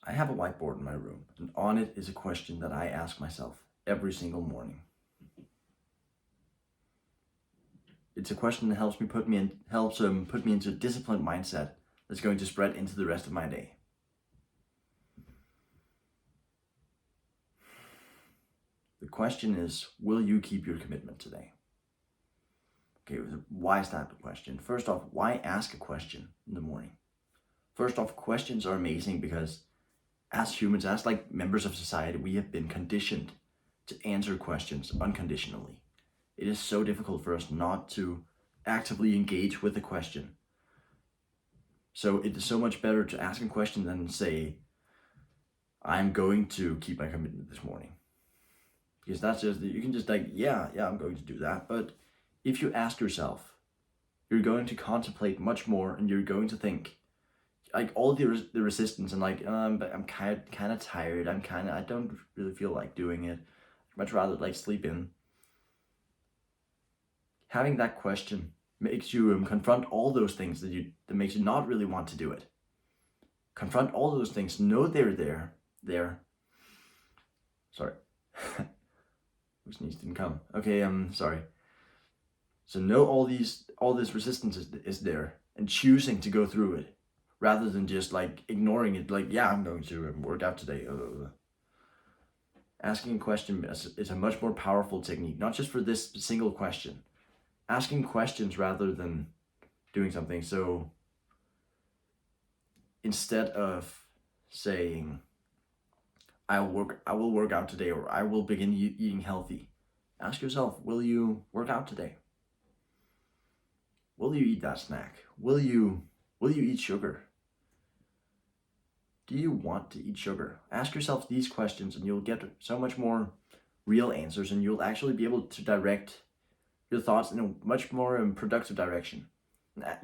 I have a whiteboard in my room, and on it is a question that I ask myself every single morning. It's a question that helps put me into a disciplined mindset that's going to spread into the rest of my day. The question is, will you keep your commitment today? Okay, why is that the question? First off, why ask a question in the morning? First off, questions are amazing because as humans, as like members of society, we have been conditioned to answer questions unconditionally. It is so difficult for us not to actively engage with the question. So it is so much better to ask a question than say, I'm going to keep my commitment this morning. Because that's just, you can just like, yeah, I'm going to do that. But if you ask yourself, you're going to contemplate much more, and you're going to think, like all the resistance and like, but I'm kind of tired. I don't really feel like doing it. I'd much rather like sleep in. Having that question makes you confront all those things that makes you not really want to do it. Confront all those things. Know they're there. Sorry. Which needs didn't come. Okay, sorry. So know all this resistance is there, and choosing to go through it rather than just like ignoring it, like, yeah, I'm going to work out today. Asking a question is a much more powerful technique, not just for this single question. Asking questions rather than doing something. So instead of saying, I will work out today, or I will begin eating healthy, ask yourself, will you work out today? Will you eat that snack? Will you eat sugar? Do you want to eat sugar? Ask yourself these questions and you'll get so much more real answers, and you'll actually be able to direct your thoughts in a much more productive direction.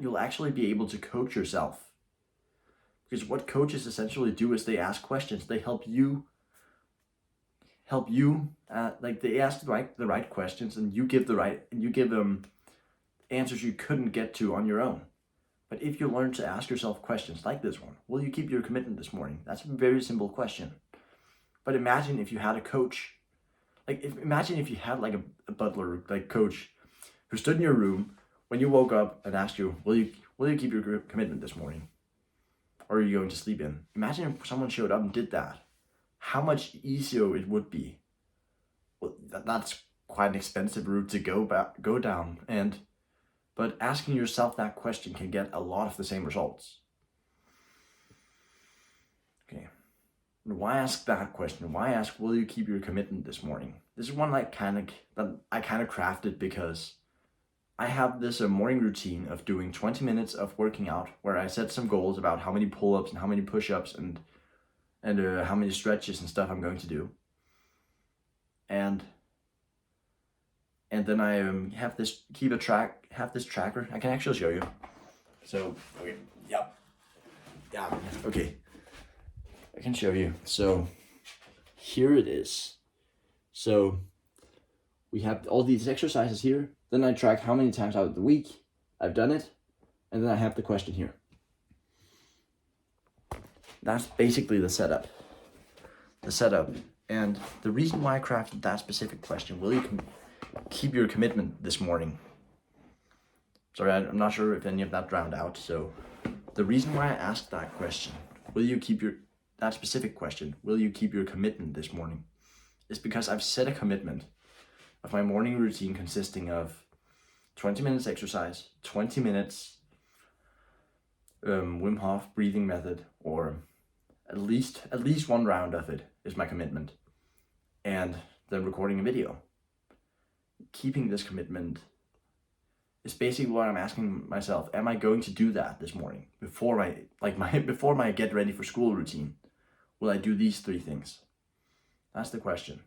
You'll actually be able to coach yourself. Because what coaches essentially do is they ask questions. They help you like they ask the right questions, and you give them answers you couldn't get to on your own. But if you learn to ask yourself questions like this one, will you keep your commitment this morning? That's a very simple question. But imagine if you had a coach, imagine if you had like a butler, like coach, who stood in your room when you woke up and asked you, will you keep your commitment this morning? Or are you going to sleep in? Imagine if someone showed up and did that. How much easier it would be. Well, that's quite an expensive route to go down, but asking yourself that question can get a lot of the same results. Okay. And why ask that question? Why ask, will you keep your commitment this morning? This is one that I kind of crafted because I have this morning routine of doing 20 minutes of working out, where I set some goals about how many pull-ups and how many push-ups and how many stretches and stuff I'm going to do. And then I have this tracker. I can actually show you. So, okay, yeah, okay. I can show you. So, here it is. So, we have all these exercises here. Then I track how many times out of the week I've done it. And then I have the question here. That's basically the setup. And the reason why I crafted that specific question, will you keep your commitment this morning? Sorry, I'm not sure if any of that drowned out. So the reason why I asked that question, that specific question, will you keep your commitment this morning, is because I've set a commitment of my morning routine consisting of 20 minutes exercise, 20 minutes Wim Hof breathing method, or at least one round of it is my commitment, and then recording a video. Keeping this commitment is basically what I'm asking myself. Am I going to do that this morning before my get ready for school routine? Will I do these 3 things? That's the question.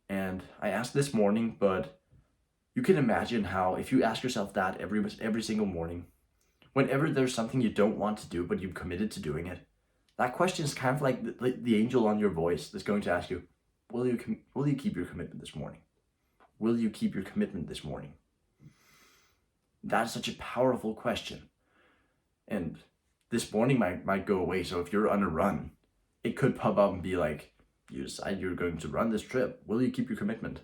And I asked this morning, but you can imagine how if you ask yourself that every single morning, whenever there's something you don't want to do but you've committed to doing it, that question is kind of like the angel on your voice that's going to ask you, will you keep your commitment this morning? Will you keep your commitment this morning? That's such a powerful question. And this morning might go away. So if you're on a run, it could pop up and be like, you decide you're going to run this trip. Will you keep your commitment?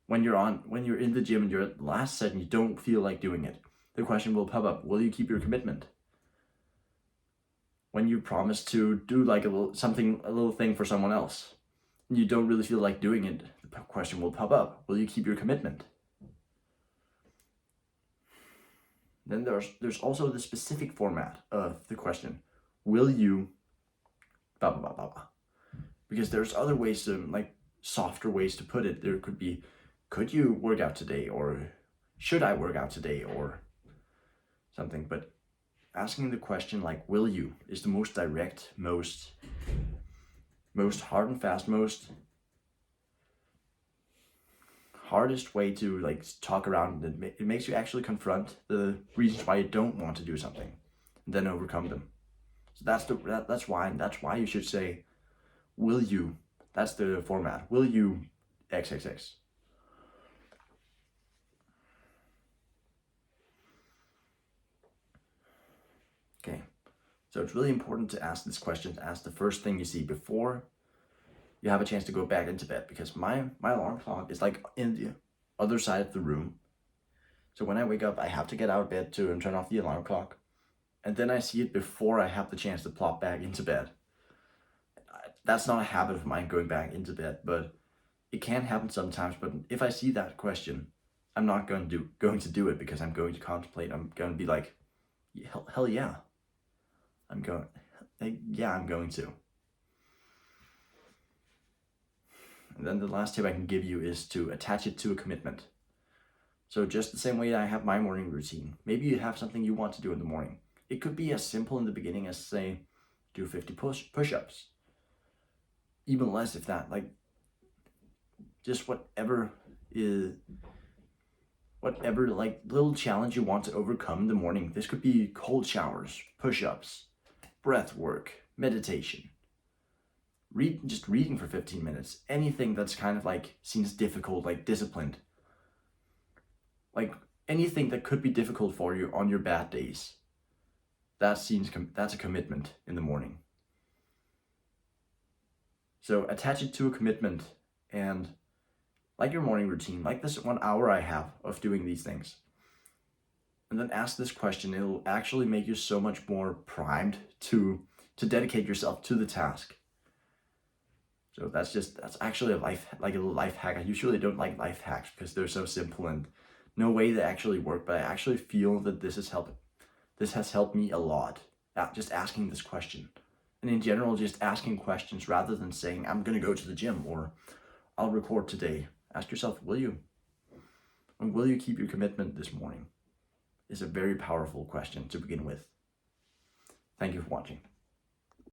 When you're in the gym and you're at the last set and you don't feel like doing it, the question will pop up, will you keep your commitment? When you promise to do like a little thing for someone else, and you don't really feel like doing it, the question will pop up, will you keep your commitment? Then there's also the specific format of the question, will you blah blah blah blah blah. Because there's other ways to, like, softer ways to put it. There could be, could you work out today, or should I work out today, or something. But asking the question like, will you, is the most direct, most hard and fast, most hardest way to like talk around it. It makes you actually confront the reasons why you don't want to do something and then overcome them. So that's why you should say, will you? That's the format. Will you XXX? Okay. So it's really important to ask this question, to ask the first thing you see before you have a chance to go back into bed, because my alarm clock is like in the other side of the room. So when I wake up, I have to get out of bed to turn off the alarm clock. And then I see it before I have the chance to plop back into bed. That's not a habit of mine, going back into bed, but it can happen sometimes. But if I see that question, I'm not going to do it, because I'm going to contemplate. I'm going to be like, hell yeah. I'm going to. And then the last tip I can give you is to attach it to a commitment. So just the same way I have my morning routine, maybe you have something you want to do in the morning. It could be as simple in the beginning as, say, do 50 push-ups. Even less if that, like, just whatever like little challenge you want to overcome in the morning. This could be cold showers, push-ups, breath work, meditation. Just reading for 15 minutes. Anything that's kind of like seems difficult, like disciplined. Like anything that could be difficult for you on your bad days. That's a commitment in the morning. So attach it to a commitment, and like your morning routine, like this 1 hour I have of doing these things. And then ask this question. It'll actually make you so much more primed to dedicate yourself to the task. So that's actually a little life hack. I usually don't like life hacks because they're so simple and no way they actually work, but I actually feel that this has helped me a lot. Just asking this question. And in general, just asking questions rather than saying, I'm gonna go to the gym, or I'll record today. Ask yourself, will you? And will you keep your commitment this morning? Is a very powerful question to begin with. Thank you for watching.